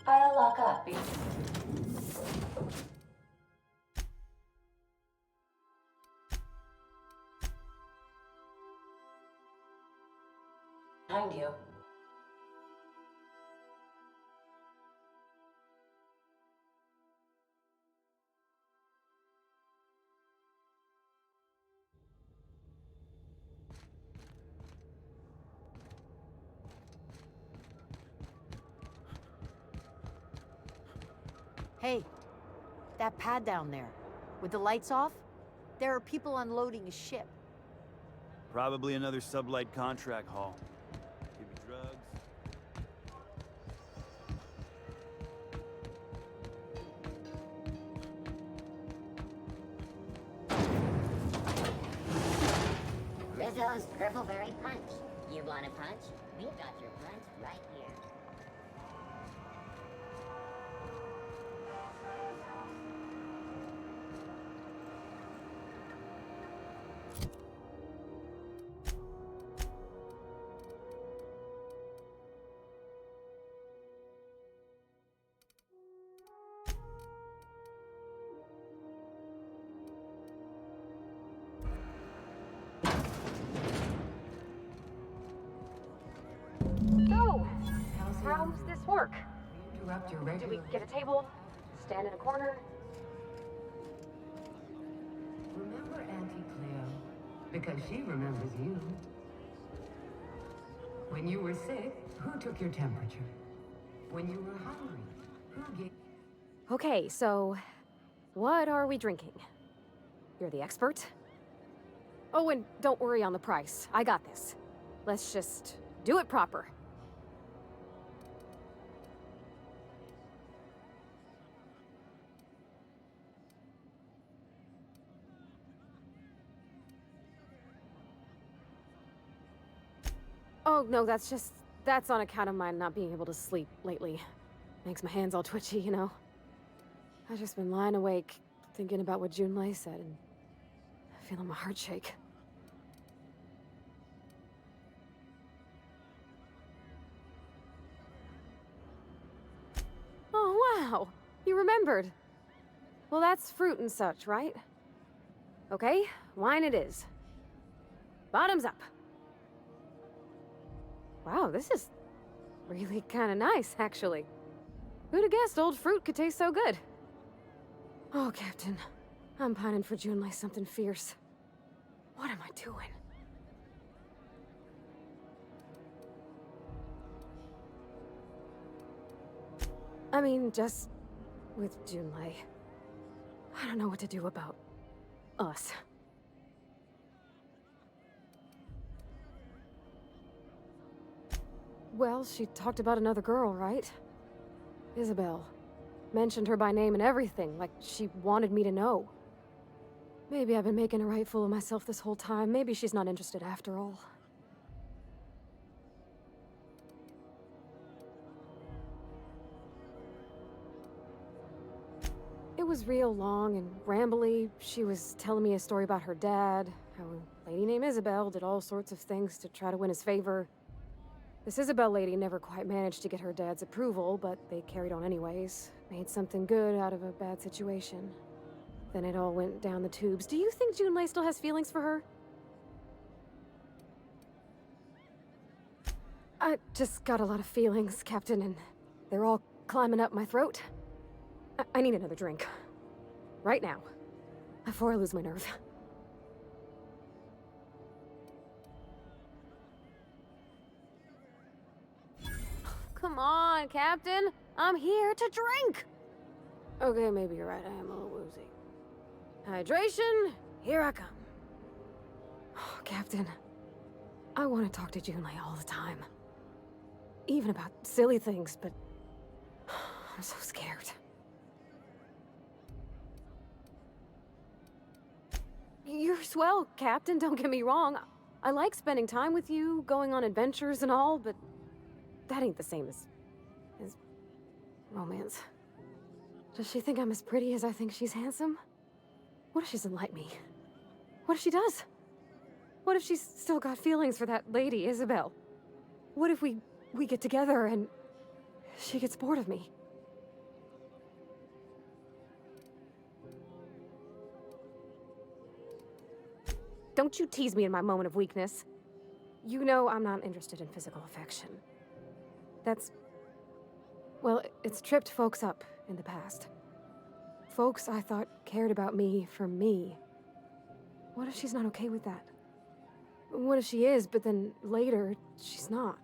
I'll lock up. Behind you. Hey, that pad down there, with the lights off, there are people unloading a ship. Probably another sublight contract haul. Could be drugs. Rizzo's Purpleberry Punch. You want a punch? We've got your punch right here. So, how's this work? Interrupt your Do regular... we get a table? Stand in a corner? Remember Auntie Cleo? Because she remembers you. When you were sick, who took your temperature? When you were hungry, who gave... Okay, so what are we drinking? You're the expert? Oh, and don't worry on the price. I got this. Let's just do it proper. Oh, no, that's on account of my not being able to sleep lately. Makes my hands all twitchy, you know? I've just been lying awake, thinking about what Junlei said, and feeling my heart shake. Oh, wow! You remembered! Well, that's fruit and such, right? Okay, wine it is. Bottoms up! Wow, this is really kind of nice, actually. Who'd have guessed old fruit could taste so good? Oh, Captain. I'm pining for Junlei something fierce. What am I doing? I mean, just with Junlei. I don't know what to do about us. Well, she talked about another girl, right? Isabel. Mentioned her by name and everything, like she wanted me to know. Maybe I've been making a right fool of myself this whole time. Maybe she's not interested after all. It was real long and rambly. She was telling me a story about her dad, how a lady named Isabel did all sorts of things to try to win his favor. This Isabel lady never quite managed to get her dad's approval, but they carried on anyways. Made something good out of a bad situation. Then it all went down the tubes. Do you think Junlei still has feelings for her? I just got a lot of feelings, Captain, and they're all climbing up my throat. I need another drink. Right now. Before I lose my nerve. Come on, Captain. I'm here to drink. Okay, maybe you're right. I am a little woozy. Hydration, here I come. Oh, Captain, I want to talk to Junlei all the time. Even about silly things, but I'm so scared. You're swell, Captain, don't get me wrong. I like spending time with you, going on adventures and all, but that ain't the same as romance. Does she think I'm as pretty as I think she's handsome? What if she doesn't like me? What if she does? What if she's still got feelings for that lady, Isabel? What if we get together and she gets bored of me? don't you tease me in my moment of weakness. You know I'm not interested in physical affection. That's... well, it's tripped folks up in the past. Folks I thought cared about me for me. What if she's not okay with that? What if she is, but then later, she's not?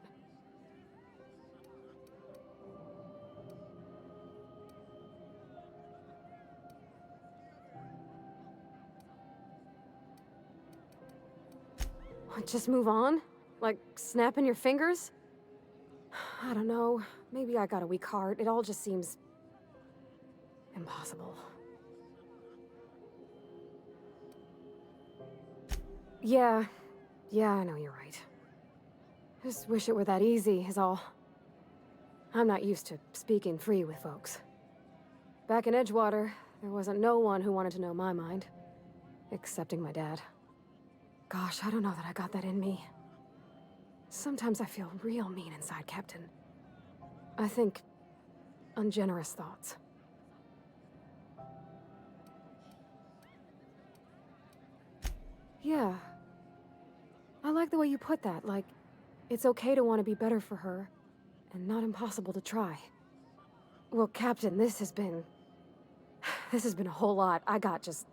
What, just move on? Like, snapping your fingers? I don't know. Maybe I got a weak heart. It all just seems... impossible. Yeah, I know you're right. Just wish it were that easy, is all. I'm not used to speaking free with folks. Back in Edgewater, there wasn't no one who wanted to know my mind. Excepting my dad. Gosh, I don't know that I got that in me. Sometimes I feel real mean inside, Captain. I think ungenerous thoughts. Yeah. I like the way you put that, like, it's okay to want to be better for her, and not impossible to try. Well, Captain, this has been a whole lot. I got just...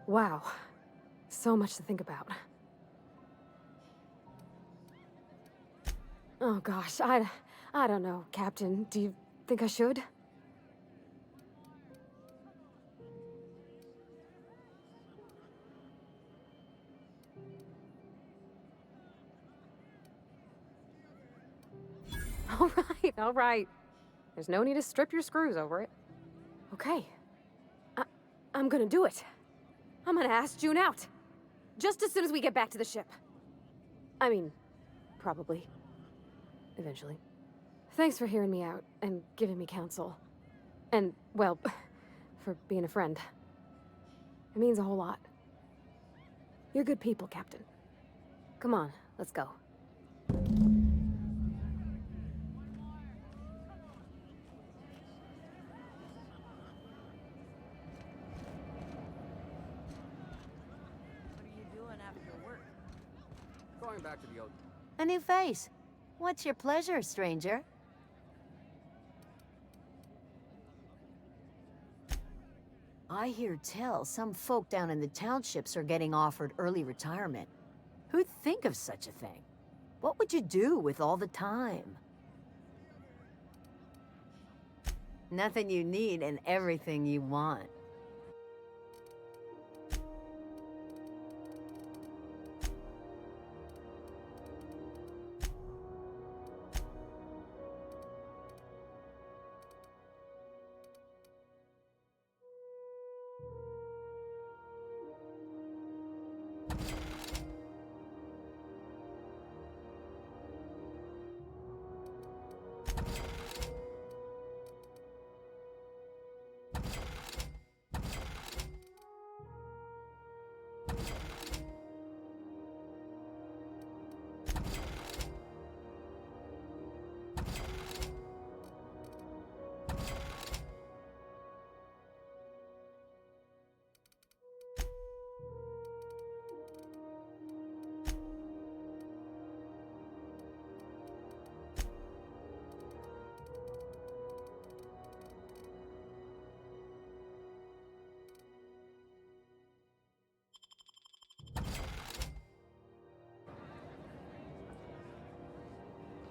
wow. So much to think about. Oh gosh, I don't know, Captain. Do you think I should? All right. There's no need to strip your screws over it. Okay. I'm gonna do it. I'm gonna ask June out. Just as soon as we get back to the ship. I mean, probably. Eventually. Thanks for hearing me out and giving me counsel. And, well, for being a friend. It means a whole lot. You're good people, Captain. Come on, let's go. Going back to the old... A new face. What's your pleasure, stranger? I hear tell some folk down in the townships are getting offered early retirement. Who'd think of such a thing? What would you do with all the time? Nothing you need and everything you want.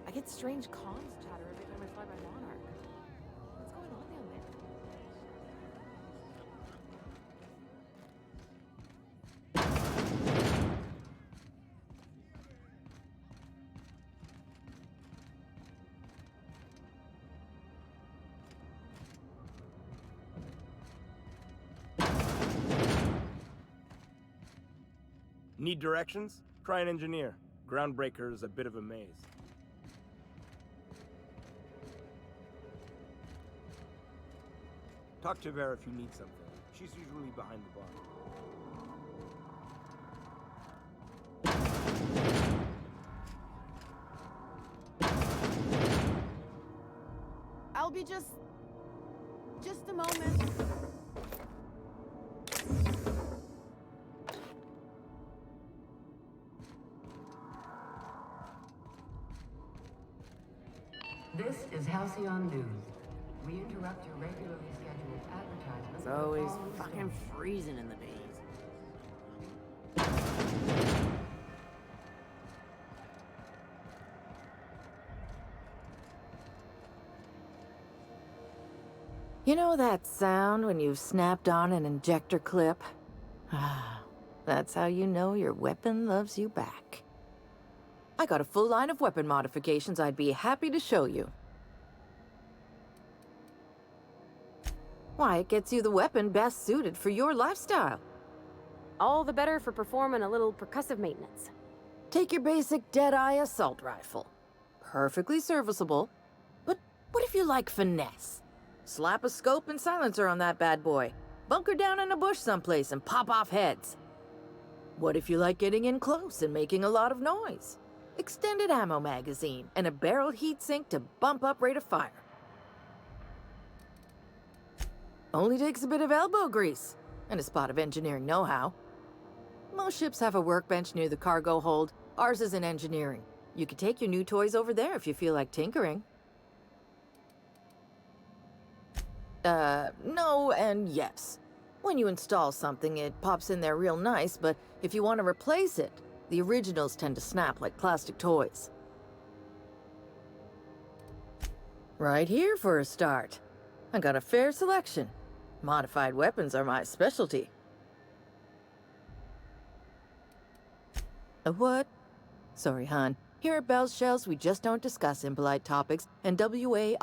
I get strange comms chatter every time I fly by Monarch. What's going on down there? Need directions? Try an engineer. Groundbreaker's a bit of a maze. Talk to Vera if you need something. She's usually behind the bar. I'll be just a moment. This is Halcyon News. We interrupt your regularly scheduled advertisements. It's with the always following fucking story. freezing in the bays. You know that sound when you've snapped on an injector clip? Ah, that's how you know your weapon loves you back. I got a full line of weapon modifications I'd be happy to show you. Why, it gets you the weapon best suited for your lifestyle. All the better for performing a little percussive maintenance. Take your basic Deadeye assault rifle. Perfectly serviceable. But what if you like finesse? Slap a scope and silencer on that bad boy. Bunker down in a bush someplace and pop off heads. What if you like getting in close and making a lot of noise? Extended ammo magazine and a barrel heatsink to bump up rate of fire. Only takes a bit of elbow grease and a spot of engineering know-how. Most ships have a workbench near the cargo hold. Ours is in engineering. You could take your new toys over there if you feel like tinkering. No and yes. When you install something, it pops in there real nice, but if you want to replace it, the originals tend to snap like plastic toys. Right here for a start. I got a fair selection. Modified weapons are my specialty. A what? Sorry, hon. Here at Bell's Shells, we just don't discuss impolite topics, and WARRANTIES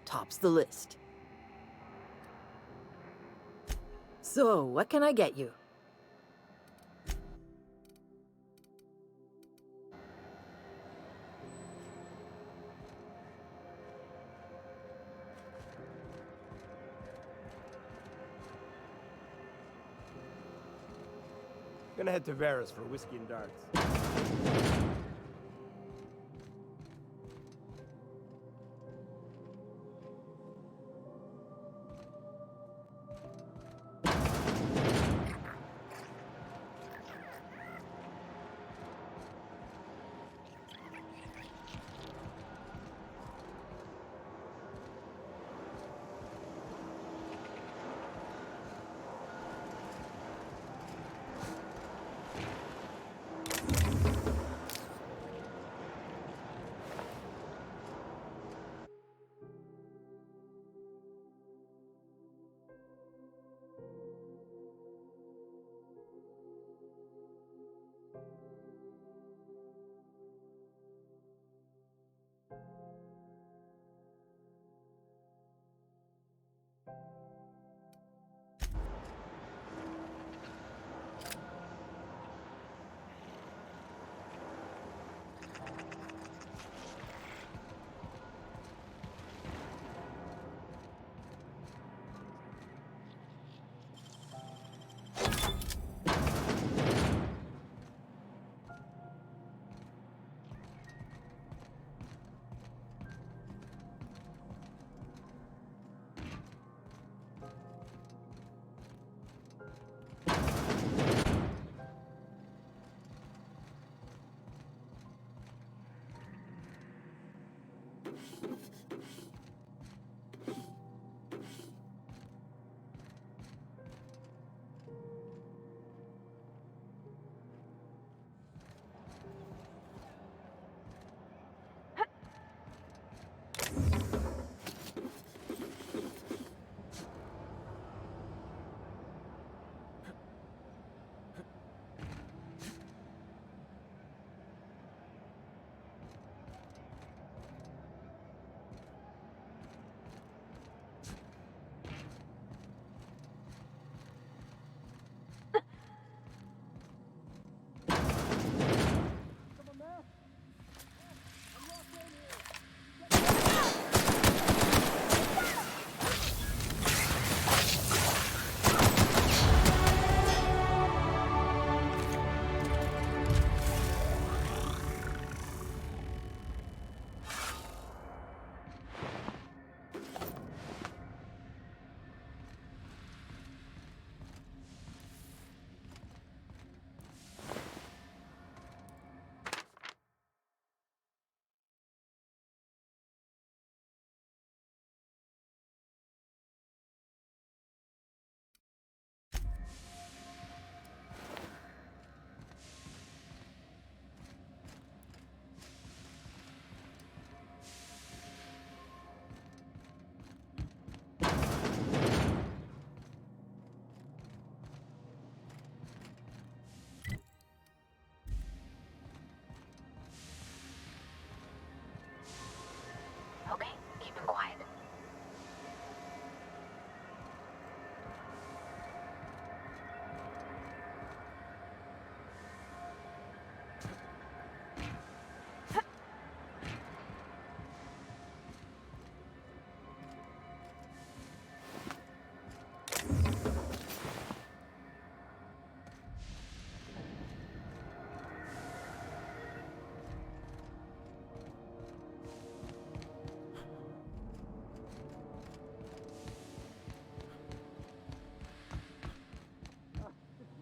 tops the list. So, what can I get you? Gonna head to Vera's for whiskey and darts.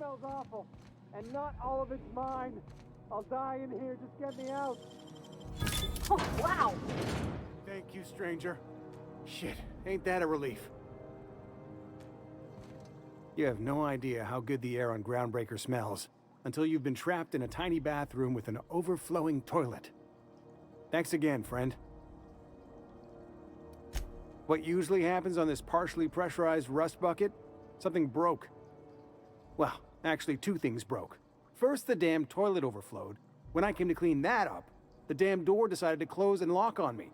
smell's awful. And not all of it's mine. I'll die in here, just get me out. Oh, wow! Thank you, stranger. Shit, ain't that a relief? You have no idea how good the air on Groundbreaker smells until you've been trapped in a tiny bathroom with an overflowing toilet. Thanks again, friend. What usually happens on this partially pressurized rust bucket? Something broke. Well, actually 2 things broke. First, the damn toilet overflowed. When I came to clean that up, the damn door decided to close and lock on me.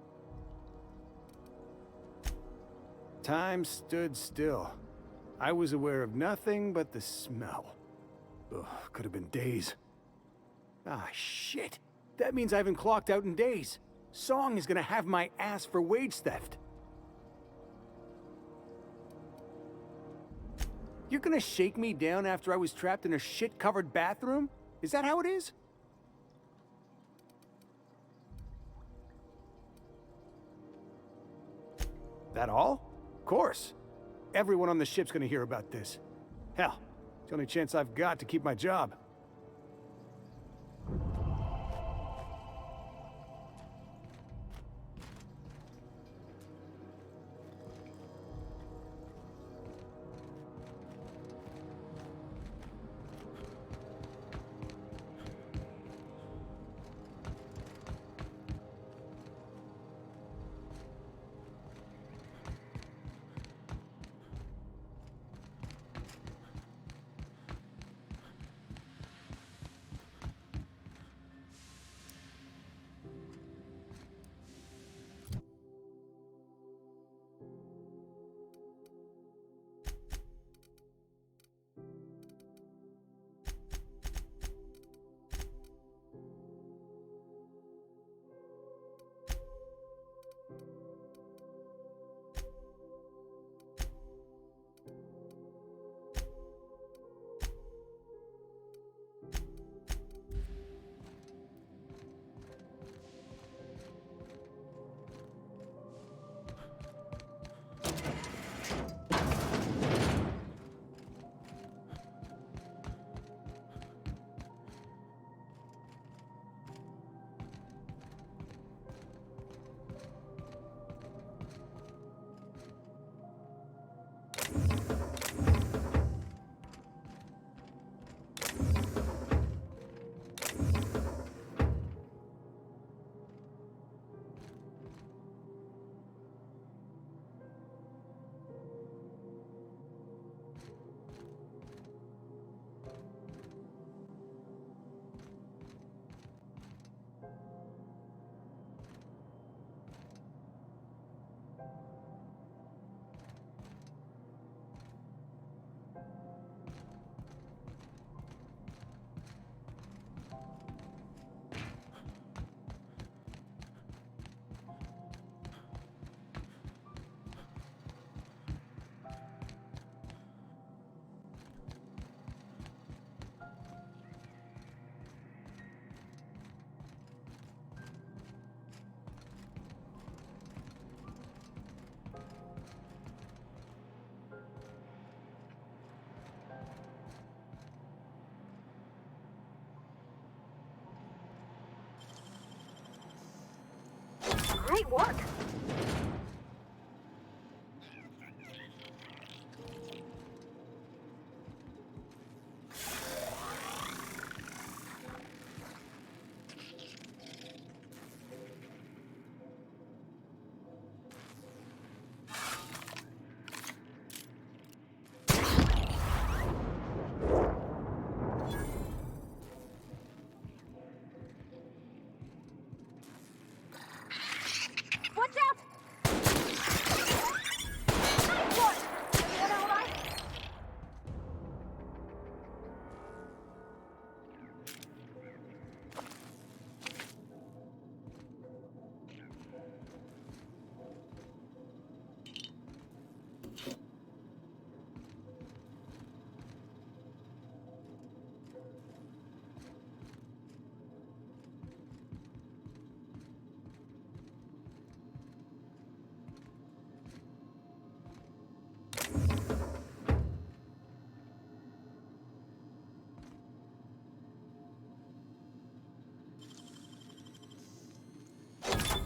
Time stood still. I was aware of nothing but the smell. Ugh, could have been days. Ah, shit. That means I haven't clocked out in days. Song is gonna have my ass for wage theft. You're gonna shake me down after I was trapped in a shit-covered bathroom? Is that how it is? That all? Of course. Everyone on the ship's gonna hear about this. Hell, it's the only chance I've got to keep my job. Great work! Watch out!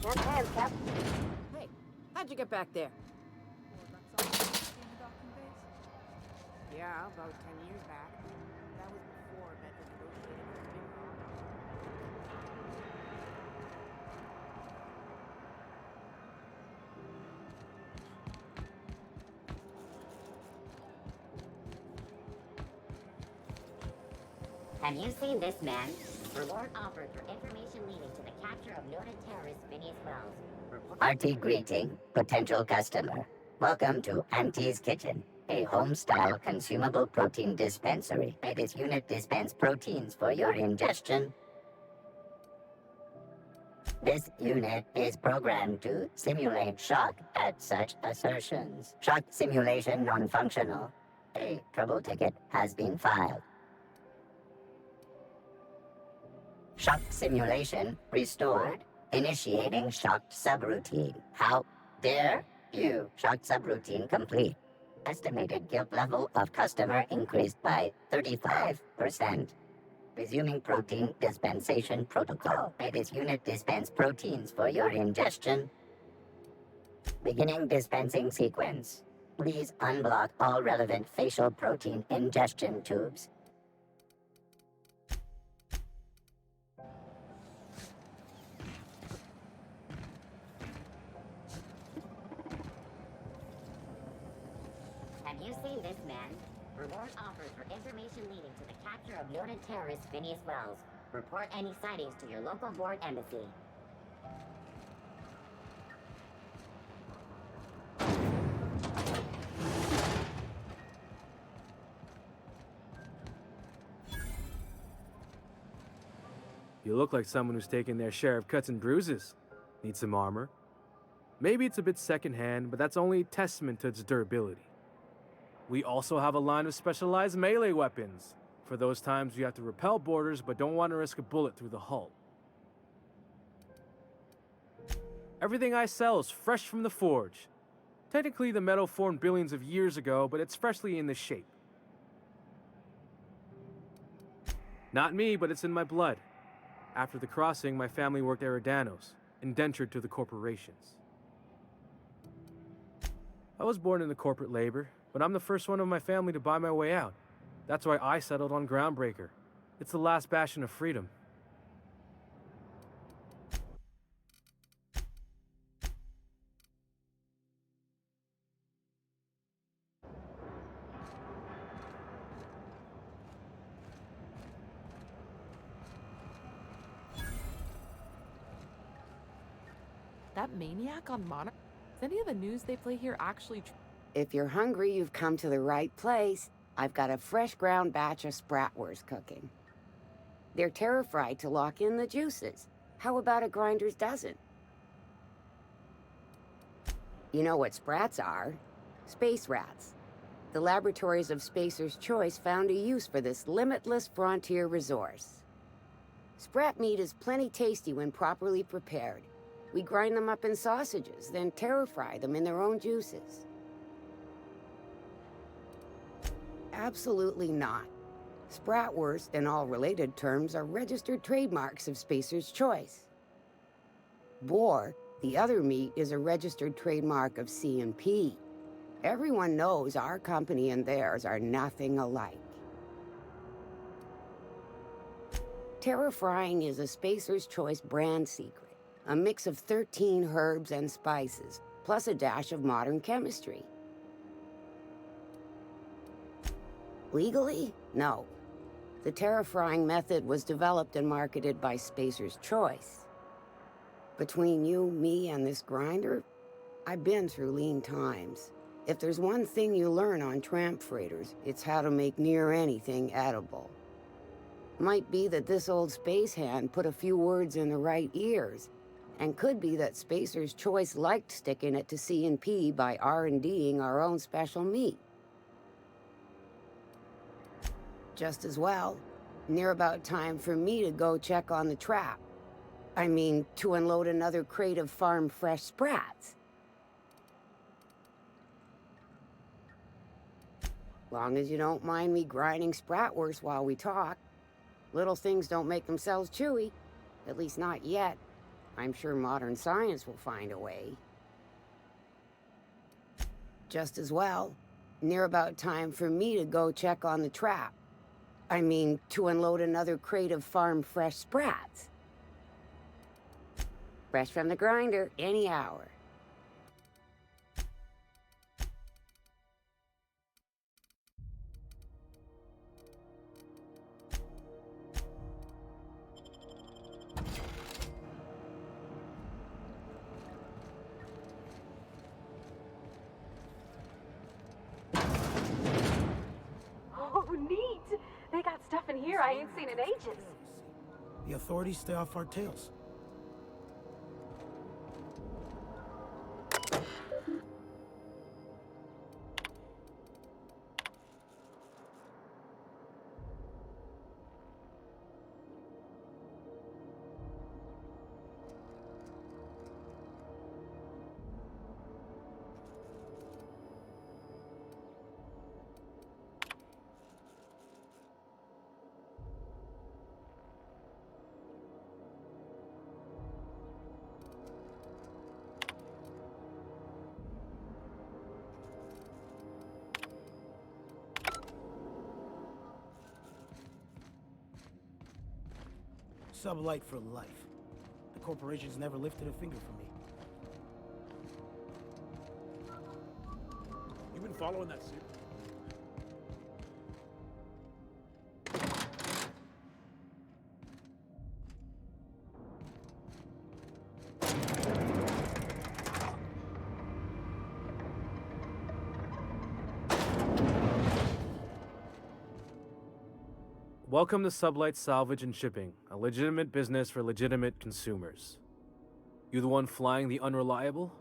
Hey, how'd you get back there? Yeah, about 10 years back. That was before Medford negotiated for a big rock. Have you seen this man? Reward offered for information leading to the capture of noted terrorist Phineas Wells. Hearty greeting, potential customer. Welcome to Auntie's Kitchen, a home-style consumable protein dispensary. May this unit dispense proteins for your ingestion. This unit is programmed to simulate shock at such assertions. Shock simulation non-functional. A trouble ticket has been filed. Shock simulation restored. Initiating shocked subroutine. How dare you? Shocked subroutine complete. Estimated guilt level of customer increased by 35%. Resuming protein dispensation protocol. May this unit dispense proteins for your ingestion. Beginning dispensing sequence. Please unblock all relevant facial protein ingestion tubes. Have you seen this man? Reward offered for information leading to the capture of noted terrorist Phineas Wells. Report any sightings to your local board embassy. You look like someone who's taken their share of cuts and bruises. Need some armor? Maybe it's a bit secondhand, but that's only a testament to its durability. We also have a line of specialized melee weapons, for those times you have to repel boarders but don't want to risk a bullet through the hull. Everything I sell is fresh from the forge. Technically, the metal formed billions of years ago, but it's freshly in this shape. Not me, but it's in my blood. After the crossing, my family worked Eridanos, indentured to the corporations. I was born into corporate labor, but I'm the first one of my family to buy my way out. That's why I settled on Groundbreaker. It's the last bastion of freedom. That maniac on Monarch? Is any of the news they play here actually true? If you're hungry, you've come to the right place. I've got a fresh ground batch of spratwurst cooking. They're terra-fried to lock in the juices. How about a grinder's dozen? You know what sprats are? Space rats. The laboratories of Spacer's Choice found a use for this limitless frontier resource. Sprat meat is plenty tasty when properly prepared. We grind them up in sausages, then terra-fry them in their own juices. Absolutely not. Spratwurst and all related terms are registered trademarks of Spacer's Choice. Boar, the other meat, is a registered trademark of C&P. Everyone knows our company and theirs are nothing alike. Terra-frying is a Spacer's Choice brand secret. A mix of 13 herbs and spices, plus a dash of modern chemistry. Legally? No. The terra-frying method was developed and marketed by Spacer's Choice. Between you, me, and this grinder, I've been through lean times. If there's one thing you learn on tramp freighters, it's how to make near anything edible. Might be that this old space hand put a few words in the right ears, and could be that Spacer's Choice liked sticking it to C&P by R&Ding our own special meat. Just as well, near about time for me to go check on the trap. I mean, to unload another crate of farm-fresh sprats. Long as you don't mind me grinding spratwurst while we talk. Little things don't make themselves chewy. At least not yet. I'm sure modern science will find a way. Just as well, near about time for me to go check on the trap. I mean, to unload another crate of farm-fresh sprats. Fresh from the grinder, any hour. Oh, neat! They got stuff in here I ain't seen in ages. The authorities stay off our tails. Sublight for life. The corporation's never lifted a finger for me. You been following that suit? Welcome to Sublight Salvage and Shipping, a legitimate business for legitimate consumers. You the one flying the unreliable?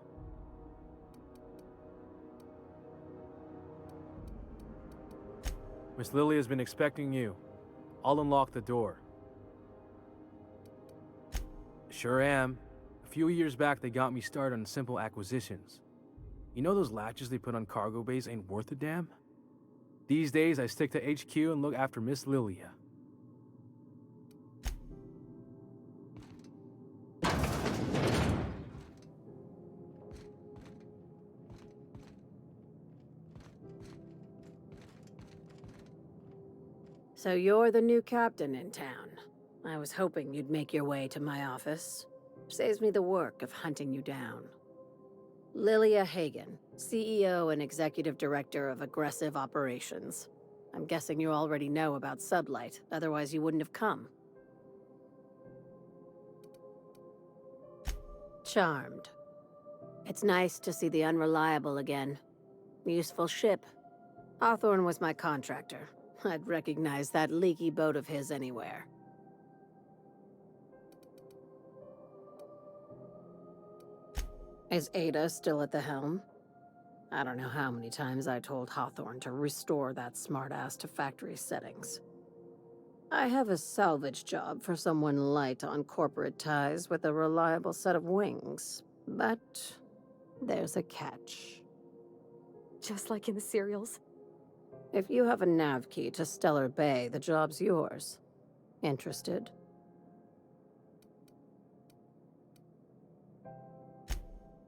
Miss Lily has been expecting you. I'll unlock the door. Sure am. A few years back, they got me started on simple acquisitions. You know those latches they put on cargo bays ain't worth a damn? These days, I stick to HQ and look after Miss Lilia. So you're the new captain in town. I was hoping you'd make your way to my office. Saves me the work of hunting you down. Lilia Hagen, CEO and Executive Director of Aggressive Operations. I'm guessing you already know about Sublight, otherwise you wouldn't have come. Charmed. It's nice to see the Unreliable again. Useful ship. Hawthorne was my contractor. I'd recognize that leaky boat of his anywhere. Is Ada still at the helm? I don't know how many times I told Hawthorne to restore that smartass to factory settings. I have a salvage job for someone light on corporate ties with a reliable set of wings, but there's a catch. Just like in the serials. If you have a nav key to Stellar Bay, the job's yours. Interested?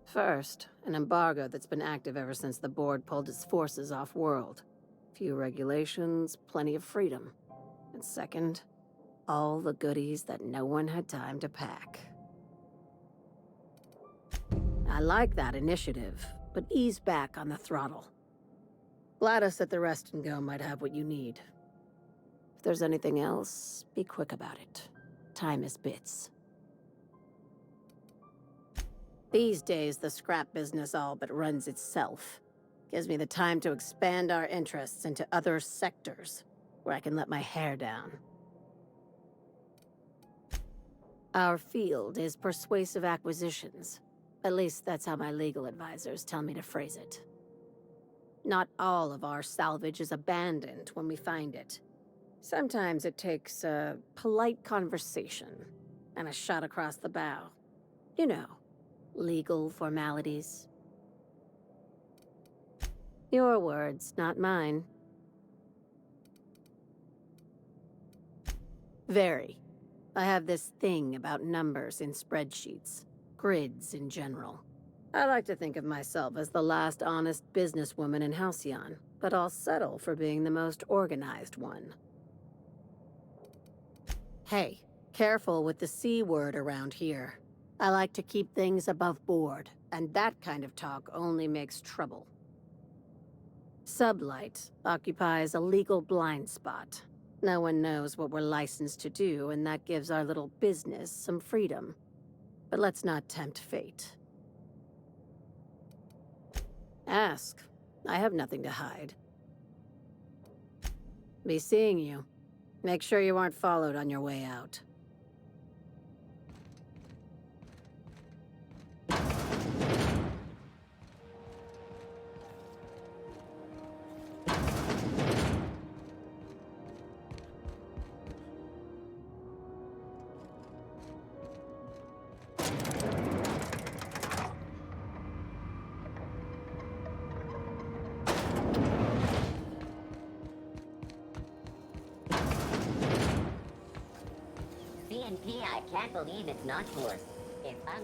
First, an embargo that's been active ever since the board pulled its forces off-world. Few regulations, plenty of freedom. And second, all the goodies that no one had time to pack. I like that initiative, but ease back on the throttle. Gladys at the Rest and Go might have what you need. If there's anything else, be quick about it. Time is bits. These days, the scrap business all but runs itself. Gives me the time to expand our interests into other sectors, where I can let my hair down. Our field is persuasive acquisitions. At least that's how my legal advisors tell me to phrase it. Not all of our salvage is abandoned when we find it. Sometimes it takes a polite conversation and a shot across the bow. You know, legal formalities. Your words, not mine. Very. I have this thing about numbers in spreadsheets, grids in general. I like to think of myself as the last honest businesswoman in Halcyon, but I'll settle for being the most organized one. Hey, careful with the C word around here. I like to keep things above board, and that kind of talk only makes trouble. Sublight occupies a legal blind spot. No one knows what we're licensed to do, and that gives our little business some freedom. But let's not tempt fate. Ask. I have nothing to hide. Be seeing you. Make sure you aren't followed on your way out. CNP, I can't believe it's not forced. If I'm...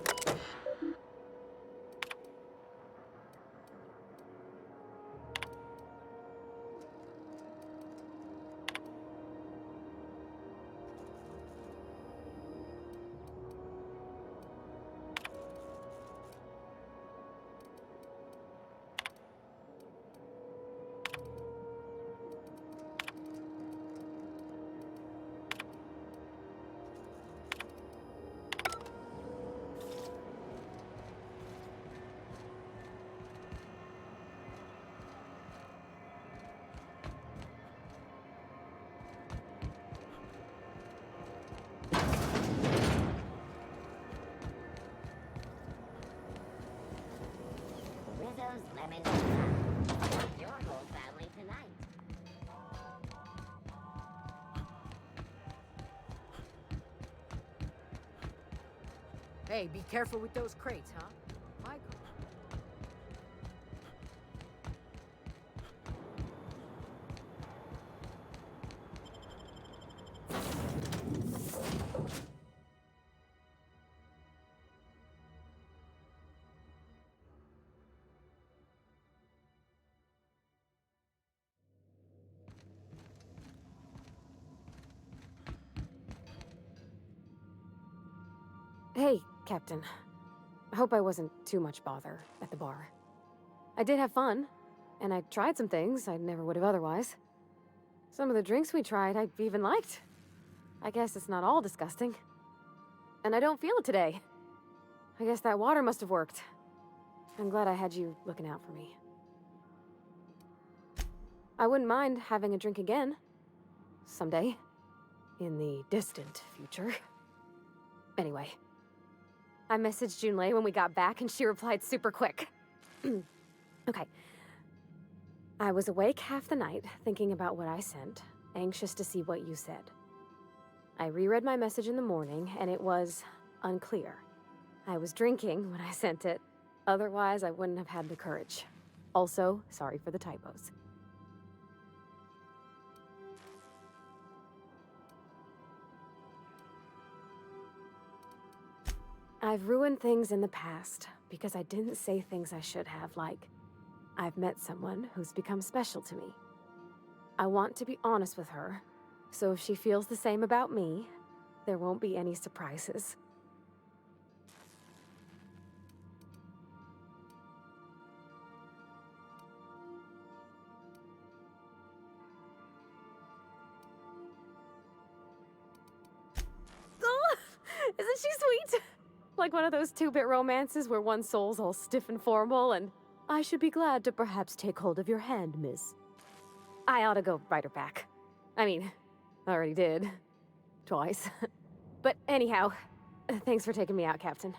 Rizzo's Lemon Pie. Your whole family tonight. Hey, be careful with those crates, huh? My... Hey, Captain. I hope I wasn't too much bother at the bar. I did have fun, and I tried some things I never would have otherwise. Some of the drinks we tried I even liked. I guess it's not all disgusting. And I don't feel it today. I guess that water must have worked. I'm glad I had you looking out for me. I wouldn't mind having a drink again. Someday. In the distant future. Anyway. I messaged Junlei when we got back and she replied super quick. Okay. I was awake half the night, thinking about what I sent, anxious to see what you said. I reread my message in the morning, and it was unclear. I was drinking when I sent it. Otherwise, I wouldn't have had the courage. Also, sorry for the typos. I've ruined things in the past because I didn't say things I should have, like, I've met someone who's become special to me. I want to be honest with her, so if she feels the same about me, there won't be any surprises. Oh, isn't she sweet? Like one of those two-bit romances where one soul's all stiff and formal and, I should be glad to perhaps take hold of your hand, miss. I ought to go write her back. I mean, I already did. Twice. But anyhow, thanks for taking me out, Captain.